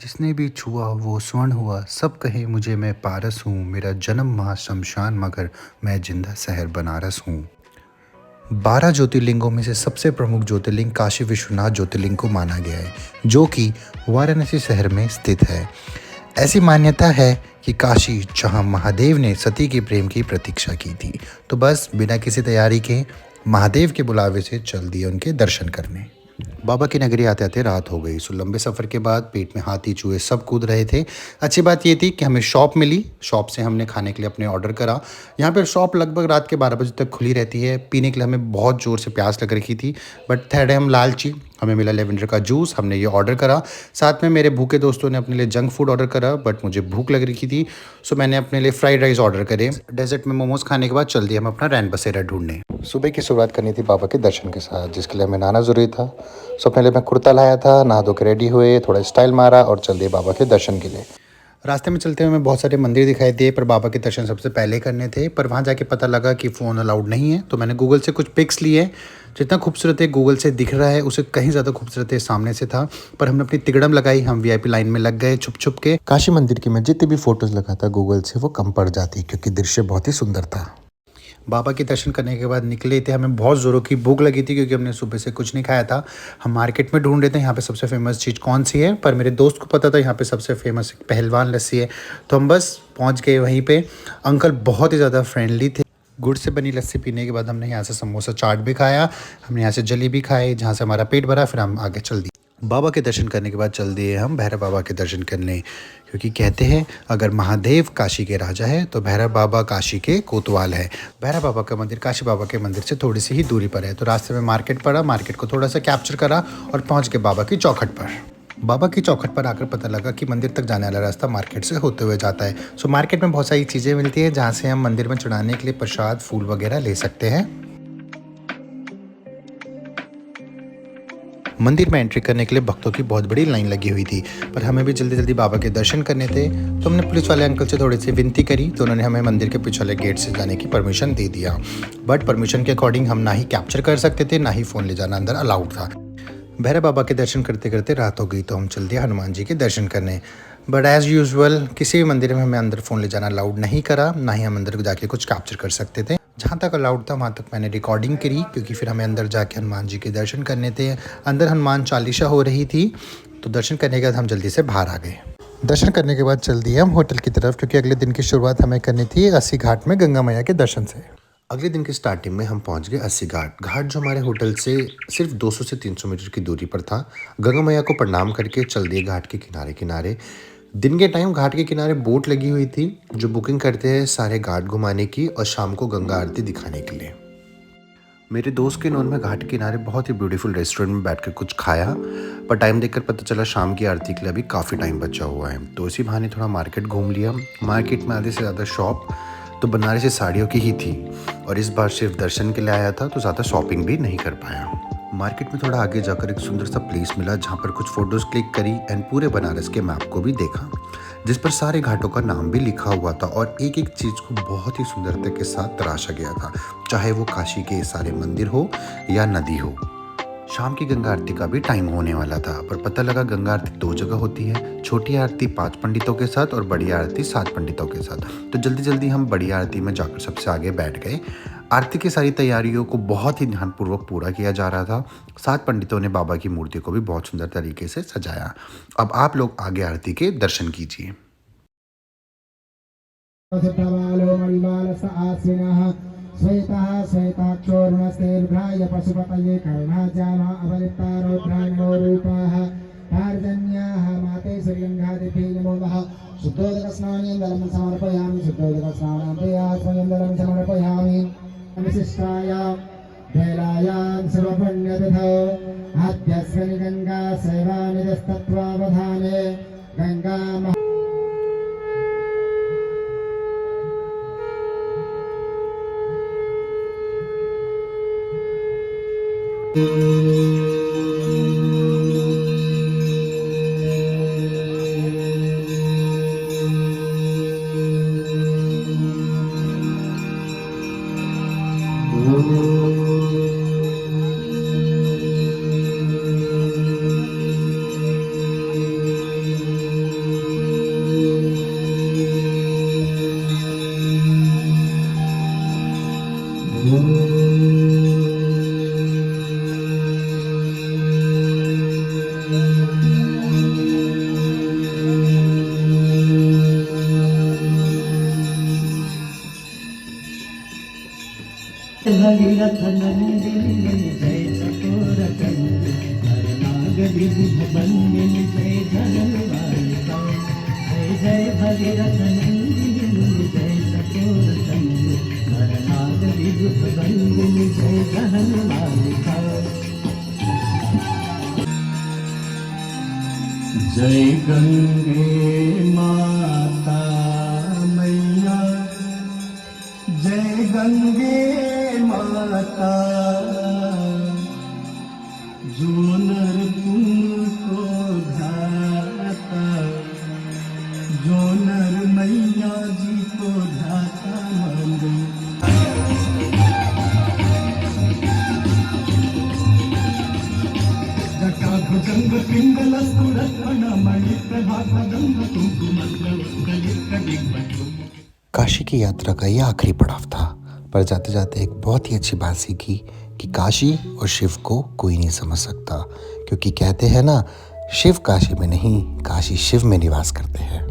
जिसने भी छुआ वो स्वर्ण हुआ, सब कहे मुझे मैं पारस हूँ, मेरा जन्म वहाँ शमशान मगर मैं जिंदा शहर बनारस हूँ। 12 ज्योतिर्लिंगों में से सबसे प्रमुख ज्योतिर्लिंग काशी विश्वनाथ ज्योतिर्लिंग को माना गया है, जो कि वाराणसी शहर में स्थित है। ऐसी मान्यता है कि काशी जहाँ महादेव ने सती के प्रेम की प्रतीक्षा की थी, तो बस बिना किसी तैयारी के महादेव के बुलावे से चल दिए उनके दर्शन करने। बाबा की नगरी आते आते रात हो गई। सो लंबे सफ़र के बाद पेट में हाथी चूहे सब कूद रहे थे। अच्छी बात ये थी कि हमें शॉप मिली। शॉप से हमने खाने के लिए अपने ऑर्डर करा। यहाँ पर शॉप लगभग रात के 12 बजे तक खुली रहती है। पीने के लिए हमें बहुत ज़ोर से प्यास लग रही थी, बट थे हम लालची। हमें मिला लेवेंडर का जूस, हमने ये ऑर्डर करा। साथ में मेरे भूखे दोस्तों ने अपने लिए जंक फूड ऑर्डर करा, बट मुझे भूख लग रही थी, सो मैंने अपने लिए फ्राइड राइस ऑर्डर करे। डेजर्ट में मोमोज खाने के बाद चल दिए हम अपना रैन बसेरा ढूंढने। सुबह की शुरुआत करनी थी बाबा के दर्शन के साथ, जिसके लिए हमें नहाना ज़रूरी था। सो पहले मैं कुर्ता लाया था, नहा धो के रेडी हुए, थोड़ा स्टाइल मारा और चल दिए बाबा के दर्शन के लिए। रास्ते में चलते हुए हमें बहुत सारे मंदिर दिखाई दिए, पर बाबा के दर्शन सबसे पहले करने थे। पर वहाँ जाके पता लगा कि फ़ोन अलाउड नहीं है, तो मैंने गूगल से कुछ पिक्स लिए। जितना खूबसूरत है गूगल से दिख रहा है, उससे कहीं ज़्यादा खूबसूरत है सामने से था। पर हमने अपनी तिकड़म लगाई, हम वीआईपी लाइन में लग गए छुप छुप के। काशी मंदिर की मैं जितनी भी फ़ोटोज़ लगाता गूगल से, वो कम पड़ जाती क्योंकि दृश्य बहुत ही सुंदर था। बाबा के दर्शन करने के बाद निकले थे, हमें बहुत ज़ोरों की भूख लगी थी क्योंकि हमने सुबह से कुछ नहीं खाया था। हम मार्केट में ढूंढ रहे थे यहाँ पे सबसे फेमस चीज़ कौन सी है, पर मेरे दोस्त को पता था यहाँ पे सबसे फेमस पहलवान लस्सी है। तो हम बस पहुँच गए वहीं पे। अंकल बहुत ही ज़्यादा फ्रेंडली थे। गुड़ से बनी लस्सी पीने के बाद हमने यहाँ से समोसा चाट भी खाया, हमने यहाँ से जलेबी खाई, जहाँ से हमारा पेट भरा। फिर हम आगे चल दिए। बाबा के दर्शन करने के बाद चल दिए हम भैरव बाबा के दर्शन करने, क्योंकि कहते हैं अगर महादेव काशी के राजा है तो भैरव बाबा काशी के कोतवाल है। भैरव बाबा का मंदिर काशी बाबा के मंदिर से थोड़ी सी ही दूरी पर है। तो रास्ते में मार्केट पड़ा, मार्केट को थोड़ा सा कैप्चर करा और पहुंच गए बाबा की चौखट पर। बाबा की चौखट पर आकर पता लगा कि मंदिर तक जाने वाला रास्ता मार्केट से होते हुए जाता है। सो मार्केट में बहुत सारी चीज़ें मिलती है जहाँ से हम मंदिर में चढ़ाने के लिए प्रसाद फूल वगैरह ले सकते हैं। मंदिर में एंट्री करने के लिए भक्तों की बहुत बड़ी लाइन लगी हुई थी, पर हमें भी जल्दी जल्दी बाबा के दर्शन करने थे। तो हमने पुलिस वाले अंकल से थोड़ी सी विनती करी, तो उन्होंने हमें मंदिर के पीछे वाले गेट से जाने की परमिशन दे दिया। बट परमिशन के अकॉर्डिंग हम ना ही कैप्चर कर सकते थे, ना ही फ़ोन ले जाना अंदर अलाउड था। भैरव बाबा के दर्शन करते करते रात हो गई, तो हम चल दिए हनुमान जी के दर्शन करने। बट एज़ यूजुअल किसी भी मंदिर में हमें अंदर फ़ोन ले जाना अलाउड नहीं करा, ना ही हम अंदर जाके कुछ कैप्चर कर सकते थे। जहाँ तक अलाउड था वहाँ तक मैंने रिकॉर्डिंग करी, क्योंकि फिर हमें अंदर जाके हनुमान जी के दर्शन करने थे। अंदर हनुमान चालीसा हो रही थी, तो दर्शन करने के बाद हम जल्दी से बाहर आ गए। दर्शन करने के बाद चल दिए हम होटल की तरफ, क्योंकि अगले दिन की शुरुआत हमें करनी थी अस्सी घाट में गंगा मैया के दर्शन से। अगले दिन की स्टार्टिंग में हम पहुंच गए अस्सी घाट। घाट जो हमारे होटल से सिर्फ 200 से 300 मीटर की दूरी पर था। गंगा मैया को प्रणाम करके चल दिए घाट के किनारे किनारे। दिन के टाइम घाट के किनारे बोट लगी हुई थी, जो बुकिंग करते हैं सारे घाट घुमाने की और शाम को गंगा आरती दिखाने के लिए। मेरे दोस्त के नॉन में घाट के किनारे बहुत ही ब्यूटीफुल रेस्टोरेंट में बैठकर कुछ खाया, पर टाइम देखकर पता चला शाम की आरती के लिए अभी काफ़ी टाइम बचा हुआ है। तो इसी बहाने थोड़ा मार्केट घूम लिया। मार्केट में आधे से ज़्यादा शॉप तो बनारसी साड़ियों की ही थी, और इस बार सिर्फ दर्शन के लिए आया था, तो ज़्यादा शॉपिंग भी नहीं कर पाया। मार्केट में थोड़ा आगे जाकर एक सुंदर सा प्लेस मिला, जहाँ पर कुछ फ़ोटोज़ क्लिक करी एंड पूरे बनारस के मैप को भी देखा, जिस पर सारे घाटों का नाम भी लिखा हुआ था और एक एक चीज़ को बहुत ही सुंदरता के साथ तराशा गया था, चाहे वो काशी के सारे मंदिर हो या नदी हो। शाम की गंगा आरती का भी टाइम होने वाला था, पर पता लगा गंगा आरती 2 जगह होती है, छोटी आरती 5 पंडितों के साथ और बड़ी आरती 7 पंडितों के साथ। तो जल्दी जल्दी हम बड़ी आरती में जाकर सबसे आगे बैठ गए। आरती की सारी तैयारियों को बहुत ही ध्यानपूर्वक पूरा किया जा रहा था। 7 पंडितों ने बाबा की मूर्ति को भी बहुत सुंदर तरीके से सजाया। अब आप लोग आगे आरती के दर्शन कीजिए। श्वेतः श्वेताक्षोर्णस्तेर्भ्राय पशुपतये कर्णाजानः अवलिप्तारोध्राणो रूपः पार्जन्याः माते श्रीगङ्गादेवी नमो नमः। शुद्धोदकस्नानं जलं समर्पयामि, शुद्धोदकस्नानान्ते जलं समर्पयामि। विशिष्टाय वेलायां सर्वपुण्यतिथौ आद्यस्मिन् गङ्गा सेवानिधस्तत्त्वावधाने गङ्गा भगीरथ नंदिनी जय चकोर चंडी हरनागरी बंदिनी जय धनवालिका जय जय भगीरथ नंदिनी जय चकोर चंडी हरनागरी बंदिनी जय धनवालिका जय गंगे माता मैया जय गंगे माता जो नर तुमको ध्याता जो नर मैया जी को ध्याता मंगल भुजंग पिंगल सुरत्न मणि प्रभातंग काशी की यात्रा का यह आखिरी पड़ाव था, पर जाते जाते एक बहुत ही अच्छी बात सीखी कि काशी और शिव को कोई नहीं समझ सकता, क्योंकि कहते हैं ना, शिव काशी में नहीं, काशी शिव में निवास करते हैं।